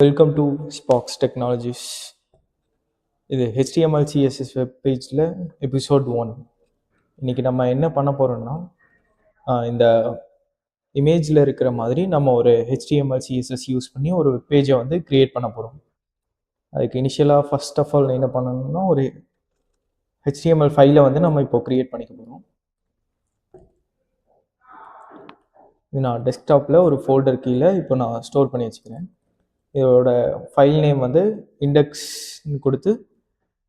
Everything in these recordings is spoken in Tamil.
Welcome to Spax Technologies. இது HTML CSS வெப் பேஜில் எபிசோட் 1. இன்றைக்கி நம்ம என்ன பண்ண போகிறோம்னா, இந்த இமேஜில் இருக்கிற மாதிரி நம்ம ஒரு HTML CSS யூஸ் பண்ணி ஒரு வெப் பேஜை வந்து க்ரியேட் பண்ண போகிறோம். அதுக்கு இனிஷியலாக ஃபர்ஸ்ட் ஆஃப் ஆல் என்ன பண்ணணும்னா, ஒரு HTML ஃபைலை வந்து நம்ம இப்போ க்ரியேட் பண்ணிக்க போகிறோம். இது நான் டெஸ்க்டாப்பில் ஒரு ஃபோல்டர் கீழே இப்போ நான் ஸ்டோர் பண்ணி வச்சுக்கிறேன். இதோட ஃபைல் நேம் வந்து இண்டெக்ஸ்ன்னு கொடுத்து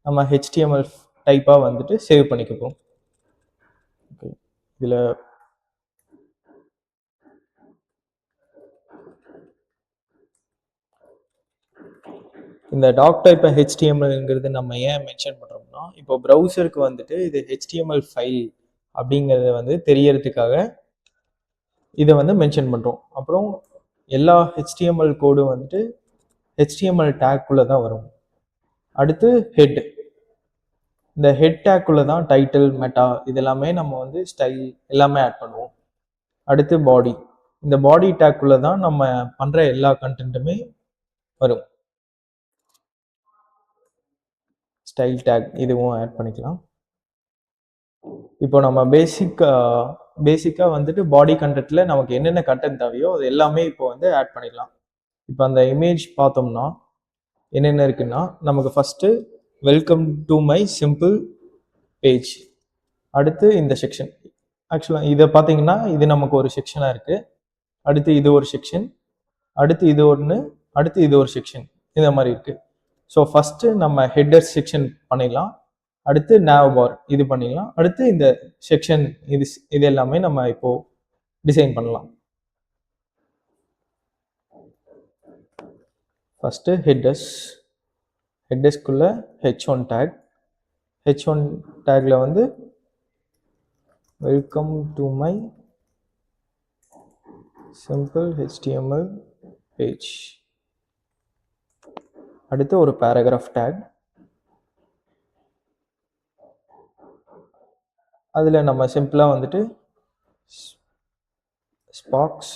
நம்ம HTML டைப்பாக வந்துட்டு சேவ் பண்ணிக்கப்போம். ஓகே, இதில் இந்த டாக் டைப் HTMLங்கிறது நம்ம ஏன் மென்ஷன் பண்ணுறோம்னா, இப்போ ப்ரௌசருக்கு வந்துட்டு இது HTML ஃபைல் அப்படிங்கிறத வந்து தெரியறதுக்காக இதை வந்து மென்ஷன் பண்ணுறோம். அப்புறம் எல்லா HTML கோடும் வந்துட்டு HTML டேக்குள்ளே தான் வரும். அடுத்து ஹெட், இந்த ஹெட் டேக்குள்ளே தான் டைட்டில், மெட்டா இதெல்லாமே நம்ம வந்து ஸ்டைல் எல்லாமே ஆட் பண்ணுவோம். அடுத்து பாடி, இந்த பாடி டேக்குள்ளே தான் நம்ம பண்ணுற எல்லா கண்டென்ட்டுமே வரும். ஸ்டைல் டேக் இதுவும் ஆட் பண்ணிக்கலாம். இப்போ நம்ம பேசிக்காக வந்துட்டு பாடி கண்டென்ட்டில் நமக்கு என்னென்ன கண்டென்ட் தேவையோ அது எல்லாமே இப்போ வந்து ஆட் பண்ணிக்கலாம். இப்போ அந்த இமேஜ் பார்த்தோம்னா என்னென்ன இருக்குன்னா, நமக்கு first welcome to my simple page, அடுத்து இந்த செக்ஷன். ஆக்சுவலாக இதை பார்த்தீங்கன்னா இது நமக்கு ஒரு செக்ஷனாக இருக்குது. அடுத்து இது ஒரு செக்ஷன், அடுத்து இது ஒன்று, அடுத்து இது ஒரு செக்ஷன், இந்த மாதிரி இருக்குது. ஸோ ஃபஸ்ட்டு நம்ம ஹெட்டர் செக்ஷன் பண்ணிடலாம், அடுத்து nav பார் இது பண்ணிடலாம், அடுத்து இந்த செக்ஷன் இது எல்லாமே நம்ம இப்போது டிசைன் பண்ணலாம். ஃபஸ்ட்டு ஹெட்டர்ஸ்குள்ளே h1 டேக், h1 டேக்ல வந்து welcome to my simple HTML page. அடுத்து ஒரு பேராகிராஃப் டேக், அதில் நம்ம சிம்பிளாக வந்துட்டு ஸ்பாக்ஸ்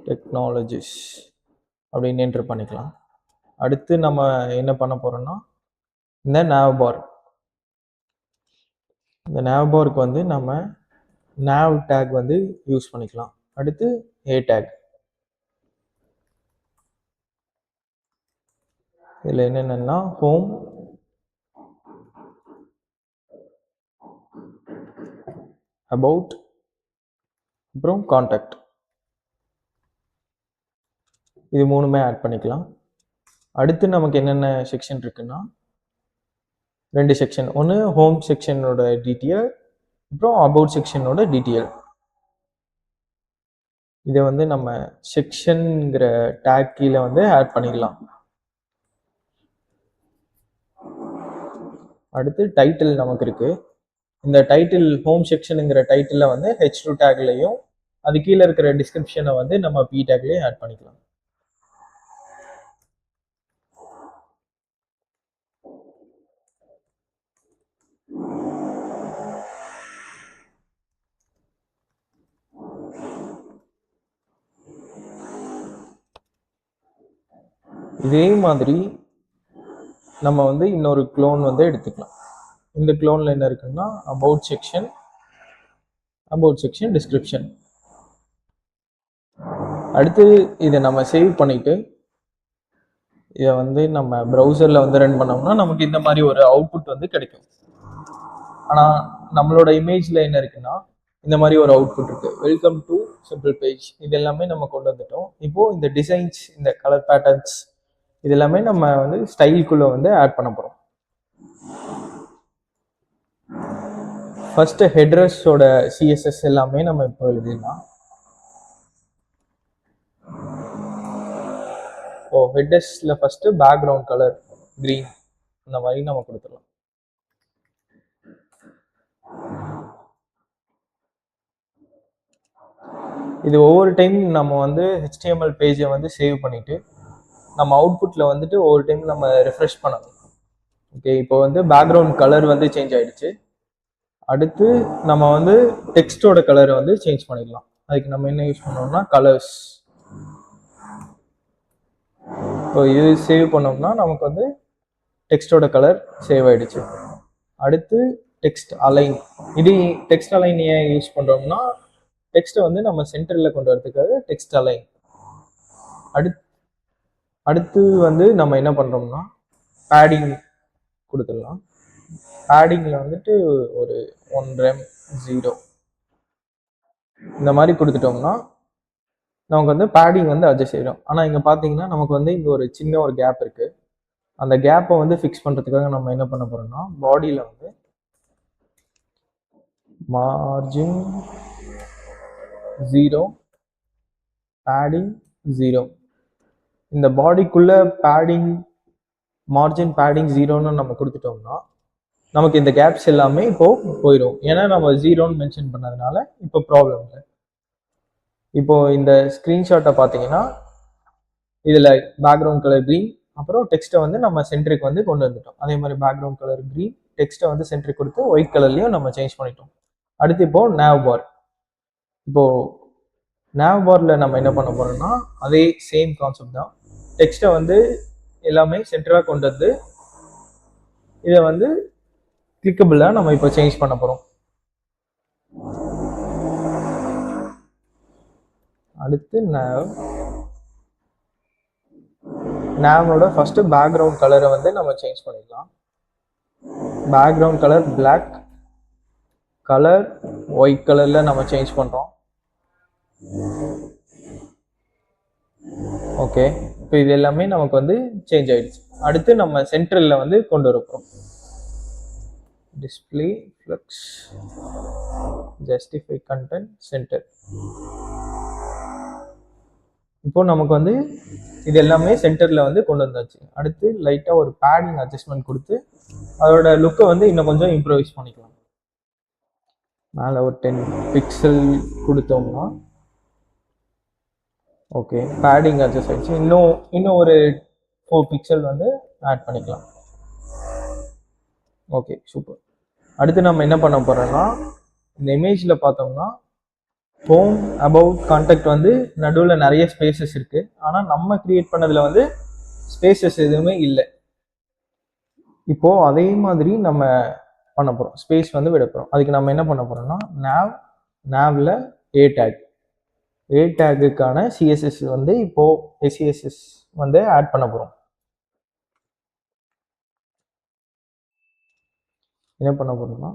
டெக்னாலஜிஸ் அப்படின்னு என்ட்ரு பண்ணிக்கலாம். அடுத்து நம்ம என்ன பண்ண போகிறோம்னா, இந்த nav பார், இந்த nav பாருக்கு வந்து நம்ம nav டேக் வந்து யூஸ் பண்ணிக்கலாம். அடுத்து a டேக், இதில் என்னென்னா ஹோம், அபவுட், அப்புறம் கான்டாக்ட், இது மூணுமே ஆட் பண்ணிக்கலாம். அடுத்து நமக்கு என்னென்ன செக்ஷன் இருக்குன்னா, 2 செக்ஷன், ஒன்று ஹோம் செக்ஷனோட டீட்டெயில், அப்புறம் அபவுட் செக்ஷனோட டீட்டெயில். இதை வந்து நம்ம செக்ஷன்ங்கிற டேக் கீழே வந்து ஆட் பண்ணிடலாம். அடுத்து டைட்டில் நமக்கு இருக்கு. இந்த டைட்டில் ஹோம் செக்ஷனுங்கிற டைட்டில் வந்து h2 டேக்லையும், அது கீழே இருக்கிற டிஸ்கிரிப்ஷனை வந்து நம்ம p டேக்லையும் ஆட் பண்ணிக்கலாம். இதே மாதிரி நம்ம வந்து இன்னொரு க்ளோன் வந்து எடுத்துக்கலாம். இந்த க்ளோனில் என்ன இருக்குன்னா, அபவுட் செக்ஷன் டிஸ்கிரிப்ஷன். அடுத்து இதை நம்ம சேவ் பண்ணிட்டு இதை வந்து நம்ம ப்ரௌசரில் வந்து ரன் பண்ணோம்னா நமக்கு இந்த மாதிரி ஒரு அவுட்புட் வந்து கிடைக்கும். ஆனால் நம்மளோட இமேஜில் என்ன இருக்குன்னா, இந்த மாதிரி ஒரு அவுட்புட் இருக்கு, வெல்கம் டு சிம்பிள் பேஜ். இது எல்லாமே நம்ம கொண்டு வந்துட்டோம். இப்போது இந்த டிசைன்ஸ், இந்த கலர் பேட்டர்ன்ஸ் இது எல்லாமே நம்ம வந்து ஸ்டைலுக்குள்ளே வந்து ஆட் பண்ண போகிறோம். ஃபர்ஸ்ட் ஹெட்ரஸோட CSS எல்லாமே நம்ம இப்போ எழுதிடலாம். ஹெட்டர்ஸ்ல ஃபர்ஸ்ட் பேக்ரவுண்ட் கலர் கிரீன் இந்த மாதிரி நம்ம கொடுத்துடலாம். இது ஒவ்வொரு டைம் நம்ம வந்து HTML பேஜை வந்து சேவ் பண்ணிட்டு நம்ம அவுட்புட்ல வந்துட்டு ஒவ்வொரு டைம் நம்ம ரெஃப்ரெஷ் பண்ணணும். ஓகே, இப்போ வந்து பேக்ரவுண்ட் கலர் வந்து சேஞ்ச் ஆயிடுச்சு. அடுத்து நம்ம வந்து டெக்ஸ்டோட கலரை வந்து சேஞ்ச் பண்ணிடலாம். அதுக்கு நம்ம என்ன யூஸ் பண்ணோம்னா கலர்ஸ், ஸோ இது சேவ் பண்ணோம்னா நமக்கு வந்து டெக்ஸ்டோட கலர் சேவ் ஆயிடுச்சு. அடுத்து டெக்ஸ்ட் அலைன். இது டெக்ஸ்ட் அலைன் ஏன் யூஸ் பண்ணுறோம்னா டெக்ஸ்ட்டை வந்து நம்ம சென்டரில் கொண்டு வரதுக்காக டெக்ஸ்ட் அலைன். அடுத்து வந்து நம்ம என்ன பண்ணுறோம்னா பேடிங் கொடுத்துடலாம். பேடிங்கில் வந்துட்டு ஒரு 1 rem 0 இந்த மாதிரி கொடுத்துட்டோம்னா நமக்கு வந்து பேடிங் வந்து அட்ஜஸ்ட் ஆகிடும். ஆனால் இங்கே பார்த்தீங்கன்னா நமக்கு வந்து இங்கே ஒரு சின்ன ஒரு கேப் இருக்குது. அந்த கேப்பை வந்து ஃபிக்ஸ் பண்ணுறதுக்காக நம்ம என்ன பண்ண போகிறோம்னா பாடியில் வந்து மார்ஜின் 0 பேடிங் 0 இந்த பாடிக்குள்ளே மார்ஜின் பேடிங் 0ன்னு நம்ம கொடுத்துட்டோம்னா நமக்கு இந்த கேப்ஸ் எல்லாமே இப்போ போயிடும். ஏன்னா நம்ம 0ன்னு மென்ஷன் பண்ணதுனால இப்போ ப்ராப்ளம் இல்லை. இப்போ இந்த ஸ்க்ரீன்ஷாட்டை பார்த்தீங்கன்னா இதில் பேக்ரவுண்ட் கலர் க்ரீன், அப்புறம் டெக்ஸ்ட்டை வந்து நம்ம சென்ட்ரிக் வந்து கொண்டு வந்துட்டோம். அதே மாதிரி பேக்ரவுண்ட் கலர் க்ரீன், டெக்ஸ்ட்டை வந்து சென்ட்ரிக் கொடுத்து ஒயிட் கலர்லையும் நம்ம சேஞ்ச் பண்ணிட்டோம். அடுத்து இப்போ nav பார். இப்போ nav பாரில் நம்ம என்ன பண்ண போறோம்னா அதே சேம் கான்செப்ட் தான். டெக்ஸ்ட்டை வந்து எல்லாமே சென்டராக கொண்டு வந்து இதை வந்து கிளிக்கபிளாக நம்ம இப்போ சேஞ்ச் பண்ண போகிறோம். அடுத்து நாவோட ஃபர்ஸ்ட் பேக்ரவுண்ட் கலரை வந்து நம்ம சேஞ்ச் பண்ணிடலாம். Background colour black, colour white கலர்ல நம்ம சேஞ்ச் பண்றோம். ஓகே, இப்போ இது எல்லாமே நமக்கு வந்து சேஞ்ச் ஆயிடுச்சு. அடுத்து நம்ம சென்ட்ரல்ல வந்து கொண்டு வரப்போம். Display flex justify content center. இப்போ நமக்கு வந்து இது எல்லாமே சென்டர்ல வந்து கொண்டு வந்தாச்சு. அடுத்து லைட்டா ஒரு பேடிங் அட்ஜஸ்ட்மெண்ட் கொடுத்து அதோட லுக்கை வந்து இன்னும் கொஞ்சம் இம்ப்ரூவைஸ் பண்ணிக்கலாம். மேலே ஒரு 10 பிக்சல் கொடுத்தோம்னா ஓகே, பேடிங் அட்ஜஸ்ட் ஆயிடுச்சு. இன்னும் ஒரு 4 பிக்சல் வந்து ஆட் பண்ணிக்கலாம். Okay, super. அடுத்து நம்ம என்ன பண்ண போறோம்னா இந்த இமேஜ்ல பார்த்தோம்னா ஹோம், அபவுட், கான்டாக்ட் வந்து நடுவில் நிறைய ஸ்பேசஸ் இருக்கு. ஆனால் நம்ம கிரியேட் பண்ணதுல வந்து ஸ்பேசஸ் எதுவுமே இல்லை. இப்போ அதே மாதிரி நம்ம பண்ண போறோம், ஸ்பேஸ் வந்து விட போறோம். அதுக்கு நம்ம என்ன பண்ண போறோம்னா நாவ்ல ஏ டேக்குக்கான சிஎஸ்எஸ் வந்து இப்போ எஸ்சிஎஸ்எஸ் வந்து ஆட் பண்ண போறோம். என்ன பண்ண போறோம்னா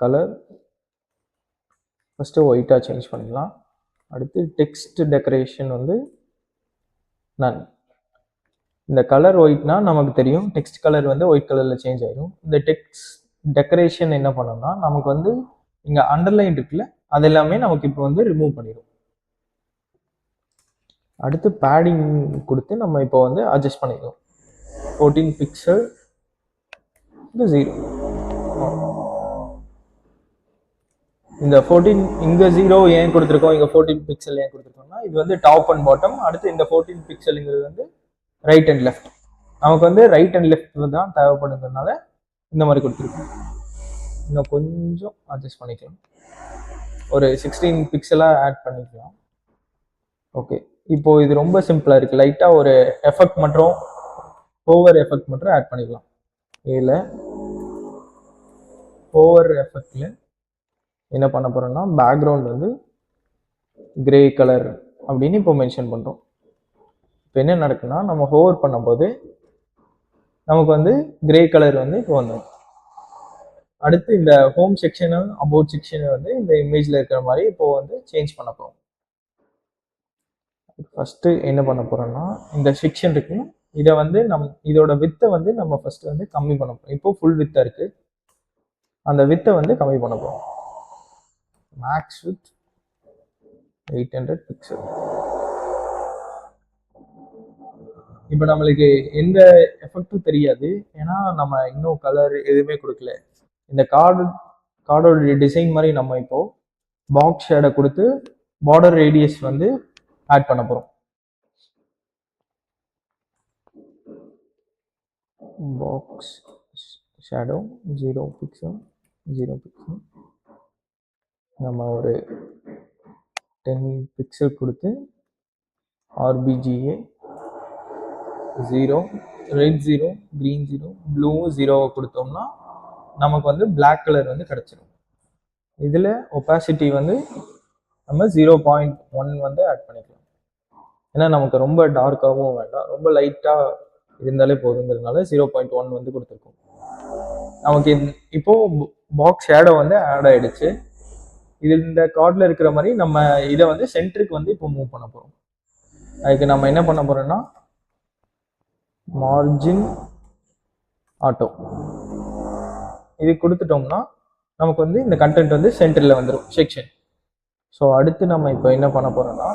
கலர் ஃபர்ஸ்ட் ஒயிட்டா சேஞ்ச் பண்ணிக்கலாம். அடுத்து டெக்ஸ்ட் டெக்கரேஷன் வந்து நன். இந்த கலர் ஒயிட்னா நமக்கு தெரியும் டெக்ஸ்ட் கலர் வந்து ஒயிட் கலர்ல சேஞ்ச் ஆயிடும். இந்த டெக்ஸ்ட் டெக்கரேஷன் என்ன பண்ணோம்னா நமக்கு வந்து இங்க அண்டர்லைன் இருக்குல்ல, அது எல்லாமே நமக்கு இப்போ வந்து ரிமூவ் பண்ணிடும். அடுத்து பேடிங் கொடுத்து நம்ம இப்போ வந்து அட்ஜஸ்ட் பண்ணிக்கலாம். 14 பிக்சல் 0. இந்த 14 இங்க 0 ஏன் கொடுத்துருக்கோம், இங்க 14 பிக்சல் ஏன் கொடுத்துருக்கோம்னா இது வந்து டாப் அண்ட் பாட்டம். அடுத்து இந்த 14 பிக்சலுங்கிறது வந்து ரைட் அண்ட் லெஃப்ட். நமக்கு வந்து ரைட் அண்ட் லெஃப்ட் தான் தேவைப்படுறதுனால இந்த மாதிரி கொடுத்துருக்கோம். இன்னும் கொஞ்சம் அட்ஜஸ்ட் பண்ணிக்கலாம், ஒரு 16 பிக்சலா ஆட் பண்ணிக்கலாம். ஓகே, இப்போ இது ரொம்ப சிம்பிளா இருக்கு. லைட்டா ஒரு எஃபெக்ட் மற்றும் ஓவர் எஃபெக்ட் மட்டும் ஆட் பண்ணிக்கலாம். இதுல ஓவர் எஃபெக்ட்ல என்ன பண்ண போறோம்னா பேக்ரவுண்ட் வந்து கிரே கலர் அப்படின்னு இப்போ மென்ஷன் பண்றோம். இப்போ என்ன நடக்குன்னா நம்ம ஹோவர் பண்ணும்போது நமக்கு வந்து கிரே கலர் வந்து இப்போ வந்துடும். அடுத்து இந்த ஹோம் செக்ஷனு அபவுட் செக்ஷன் வந்து இந்த இமேஜ்ல இருக்கிற மாதிரி இப்போ வந்து சேஞ்ச் பண்ண போறோம். ஃபர்ஸ்ட் என்ன பண்ண போறோம்னா இந்த செக்ஷன் இருக்கு, இதை வந்து இதோட வித்தை வந்து நம்ம ஃபர்ஸ்ட் வந்து கம்மி பண்ண போறோம். இப்போ ஃபுல் வித்தா இருக்கு, அந்த வித்தை வந்து கம்மி பண்ண போறோம். Max with 800 pixel. இப்போ நம்மளுக்கு எந்த எஃபெக்டும் தெரியாது, ஏன்னா நம்ம இன்னும் கலர் எதுவுமே கொடுக்கல. இந்த கார்டோட டிசைன் மாதிரி நம்ம இப்போ பாக்ஸ் ஷேடை கொடுத்து பார்டர் ரேடியஸ் வந்து ஆட் பண்ண போறோம். பாக்ஸ் ஷேடோ 0 பிக்சல் நம்ம ஒரு 10 பிக்சல் கொடுத்து RBGA 0, ரெட் 0, க்ரீன் 0, ப்ளூ 0 கொடுத்தோம்னா நமக்கு வந்து பிளாக் கலர் வந்து கிடைச்சிடும். இதில் ஒப்பாசிட்டி வந்து நம்ம 0.1 வந்து ஆட் பண்ணிக்கலாம். ஏன்னா நமக்கு ரொம்ப டார்க்காகவும் வேண்டாம், ரொம்ப லைட்டாக இருந்தாலே போதுங்கிறதுனால 0.1 வந்து கொடுத்துருக்கோம். நமக்கு இப்போ பாக்ஸ் ஷேடோ வந்து ஆட் ஆயிடுச்சு. இது இந்த கார்டில் இருக்கிற மாதிரி நம்ம இதை வந்து சென்டருக்கு வந்து இப்போ மூவ் பண்ண போகிறோம். அதுக்கு நம்ம என்ன பண்ண போறோம்னா மார்ஜின் ஆட்டோ இது கொடுத்துட்டோம்னா நமக்கு வந்து இந்த கண்டென்ட் வந்து சென்டரில் வந்துடும் செக்ஷன். ஸோ அடுத்து நம்ம இப்போ என்ன பண்ண போறோம்னா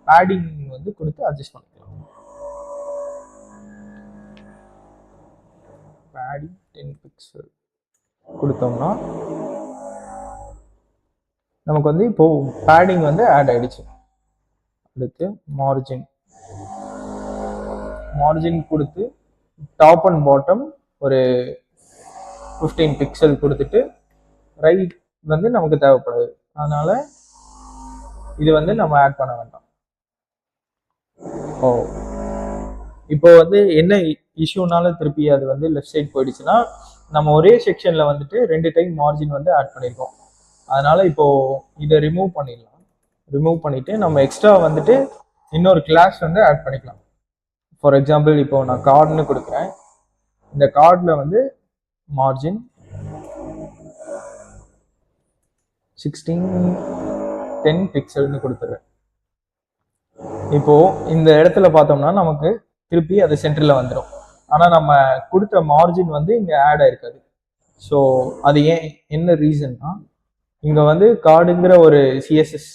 பேடிங் வந்து கொடுத்து அட்ஜஸ்ட் பண்ணிக்கலாம். பேடிங் 10 பிக்சல் கொடுத்தோம்னா நமக்கு வந்து இப்போ பேடிங் வந்து ஆட் ஆயிடுச்சு. அடுத்து மார்ஜின் கொடுத்து டாப் அண்ட் பாட்டம் ஒரு 15 பிக்சல் கொடுத்துட்டு ரைட் வந்து நமக்கு தேவைப்படுது, அதனால இது வந்து நம்ம ஆட் பண்ண வேண்டாம். ஓ இப்போ வந்து என்ன இஷ்யூனால திருப்பி அது வந்து லெஃப்ட் சைட் போயிடுச்சுன்னா நம்ம ஒரே செக்ஷன்ல வந்துட்டு 2 டைம் மார்ஜின் வந்து ஆட் பண்ணியிருக்கோம். அதனால இப்போ இதை ரிமூவ் பண்ணிடலாம். ரிமூவ் பண்ணிட்டு நம்ம எக்ஸ்ட்ரா வந்துட்டு இன்னொரு கிளாஸ் வந்து ஆட் பண்ணிக்கலாம். ஃபார் எக்ஸாம்பிள் இப்போ நான் கார்டுன்னு கொடுக்குறேன். இந்த கார்டில் வந்து மார்ஜின் 10 பிக்சல்னு கொடுத்துருவேன். இப்போ இந்த இடத்துல பார்த்தோம்னா நமக்கு திருப்பி அது சென்டரில் வந்துடும். ஆனால் நம்ம கொடுத்த மார்ஜின் வந்து இங்கே ஆட் ஆயிருக்காது. ஸோ அது என்ன ரீசன்னா இங்கே வந்து கார்டுங்கிற ஒரு சிஎஸ்எஸ்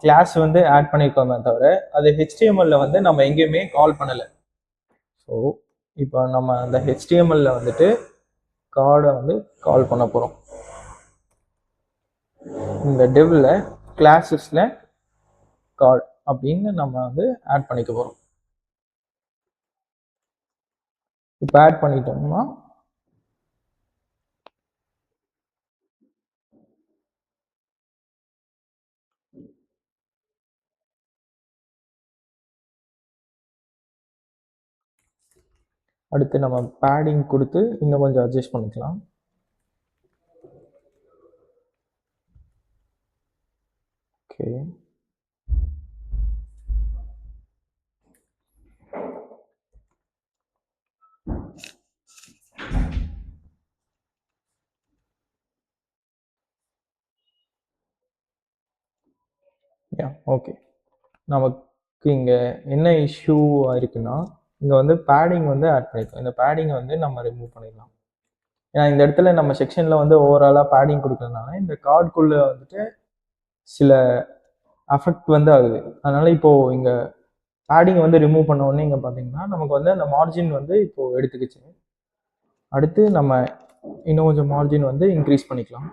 கிளாஸ் வந்து ஆட் பண்ணியிருக்கோமே தவிர அது ஹெச்டிஎம்எல்ல வந்து நம்ம எங்கேயுமே கால் பண்ணலை. ஸோ இப்போ நம்ம அந்த ஹெச்டிஎம்எல்ல வந்துட்டு கார்டை வந்து கால் பண்ண போகிறோம். இந்த டெவ்ல கிளாஸஸ்ல கார்டு அப்படின்னு நம்ம வந்து ஆட் பண்ணிக்க போகிறோம். இப்போ ஆட் பண்ணிட்டோம்னா அடுத்து நம்ம பேடிங் கொடுத்து இன்னும் கொஞ்சம் அட்ஜஸ்ட் பண்ணிக்கலாம். Okay, okay. நமக்கு இங்கே என்ன இஷ்யூ ஆயிருக்குன்னா இங்கே வந்து பேடிங் வந்து ஆட் பண்ணியிருக்கோம். இந்த பேடிங்கை வந்து நம்ம ரிமூவ் பண்ணிடலாம். ஏன்னா இந்த இடத்துல நம்ம செக்ஷனில் வந்து ஓவராலாக பேடிங் கொடுக்கறதுனால இந்த கார்டுக்குள்ளே வந்துட்டு சில அஃபெக்ட் வந்து ஆகுது. அதனால இப்போது இங்கே பேடிங் வந்து ரிமூவ் பண்ண உடனே இங்கே பார்த்தீங்கன்னா நமக்கு வந்து அந்த மார்ஜின் வந்து இப்போது எடுத்துக்கிச்சு. அடுத்து நம்ம இன்னும் கொஞ்சம் மார்ஜின் வந்து இன்க்ரீஸ் பண்ணிக்கலாம்.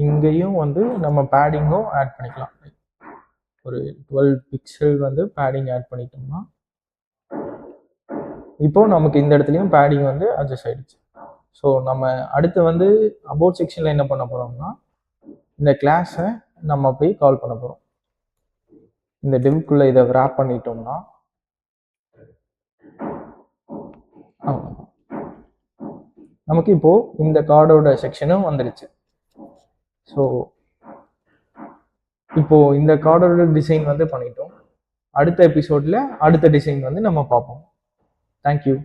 இங்கேயும் வந்து நம்ம பேடிங்கும் ஆட் பண்ணிக்கலாம். ஒரு 12 பிக்சல் வந்து பேடிங் ஆட் பண்ணிட்டோம்னா இப்போ நமக்கு இந்த இடத்துலையும் பேடிங் வந்து அட்ஜஸ்ட் ஆயிடுச்சு. ஸோ நம்ம அடுத்து வந்து அபவுட் செக்ஷனில் என்ன பண்ண போகிறோம்னா இந்த கிளாஸை நம்ம போய் கால் பண்ண போகிறோம். இந்த டிவ்க்குள்ளே இதை ரேப் பண்ணிட்டோம்னா நமக்கு இப்போது இந்த கார்டோட செக்ஷனும் வந்துடுச்சு. ஸோ இப்போது இந்த கார்டோட டிசைன் வந்து பண்ணிட்டோம். அடுத்த எபிசோடில் அடுத்த டிசைன் வந்து நம்ம பார்ப்போம். தேங்க்யூ.